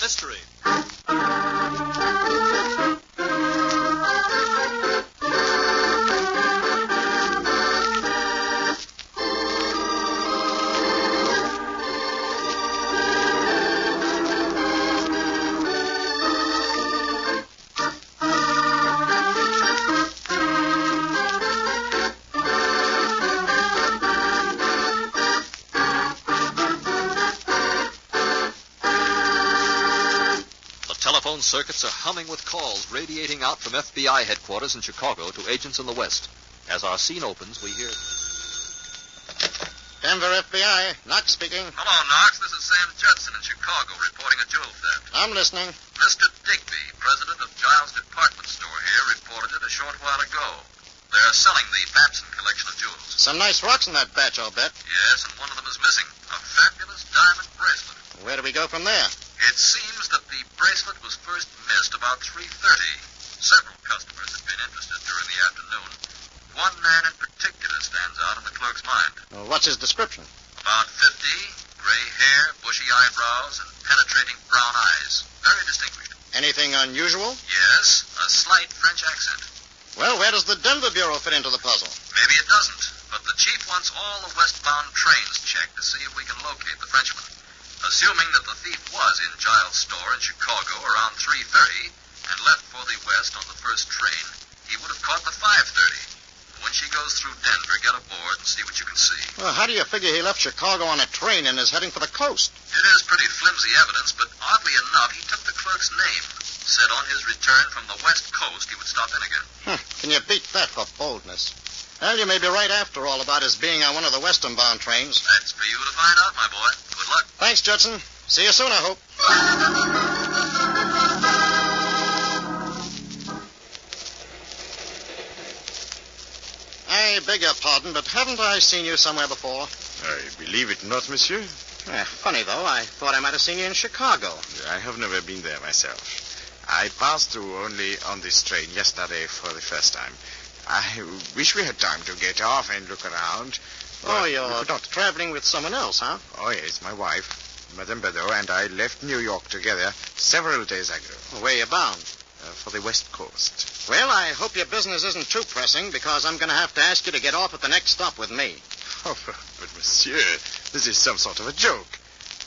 mystery. Telephone circuits are humming with calls radiating out from FBI headquarters in Chicago to agents in the West. As our scene opens, we hear... Denver FBI, Knox speaking. Hello, Knox. This is Sam Judson in Chicago reporting a jewel theft. I'm listening. Mr. Digby, president of Giles Department Store here, reported it a short while ago. They're selling the Babson collection of jewels. Some nice rocks in that batch, I'll bet. Yes, and one of them is missing. A fabulous diamond bracelet. Where do we go from there? It seems that the bracelet was first missed about 3:30. Several customers had been interested during the afternoon. One man in particular stands out in the clerk's mind. Well, what's his description? About 50, gray hair, bushy eyebrows, and penetrating brown eyes. Very distinguished. Anything unusual? Yes, a slight French accent. Well, where does the Denver Bureau fit into the puzzle? Maybe it doesn't, but the chief wants all the westbound trains checked to see if we can locate the Frenchman. Assuming that the thief was in Giles' store in Chicago around 3:30 and left for the west on the first train, he would have caught the 5:30. When she goes through Denver, get aboard and see what you can see. Well, how do you figure he left Chicago on a train and is heading for the coast? It is pretty flimsy evidence, but oddly enough, he took the clerk's name. Said on his return from the west coast he would stop in again. Can you beat that for boldness? Well, you may be right after all about his being on one of the western-bound trains. That's for you to find out, my boy. Good luck. Thanks, Judson. See you soon, I hope. I beg your pardon, but haven't I seen you somewhere before? I believe it not, monsieur. Funny, though. I thought I might have seen you in Chicago. I have never been there myself. I passed through only on this train yesterday for the first time. I wish we had time to get off and look around. Oh, you're traveling with someone else, huh? Oh, yes, my wife, Madame Bedeau, and I left New York together several days ago. Where you bound? For the West Coast. Well, I hope your business isn't too pressing, because I'm going to have to ask you to get off at the next stop with me. Oh, but monsieur, this is some sort of a joke.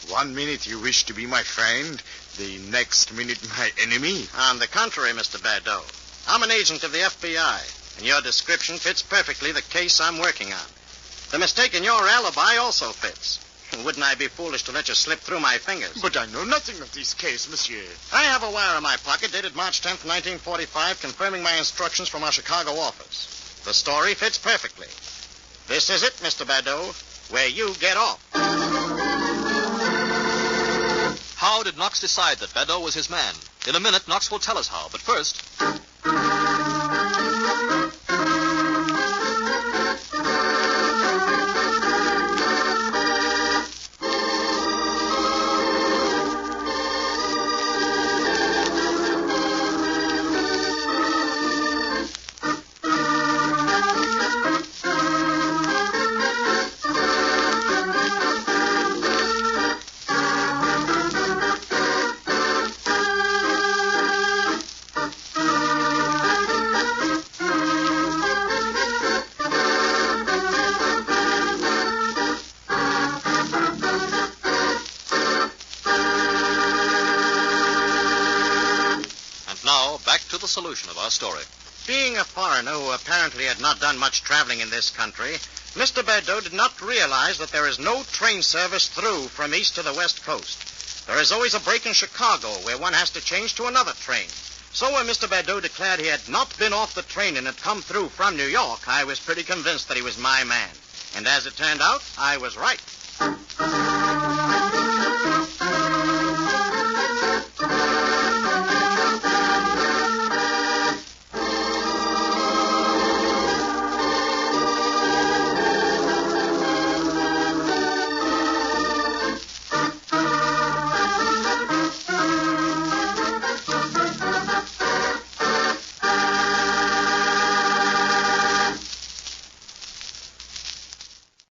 1 minute you wish to be my friend, the next minute my enemy. On the contrary, Mr. Badeau, I'm an agent of the FBI, and your description fits perfectly the case I'm working on. The mistake in your alibi also fits. Wouldn't I be foolish to let you slip through my fingers? But I know nothing of this case, monsieur. I have a wire in my pocket dated March 10th, 1945, confirming my instructions from our Chicago office. The story fits perfectly. This is it, Mr. Badeau, where you get off. How did Knox decide that Badeau was his man? In a minute, Knox will tell us how, but first... the solution of our story. Being a foreigner who apparently had not done much traveling in this country, Mr. Badeau did not realize that there is no train service through from east to the west coast. There is always a break in Chicago where one has to change to another train. So when Mr. Badeau declared he had not been off the train and had come through from New York, I was pretty convinced that he was my man. And as it turned out, I was right.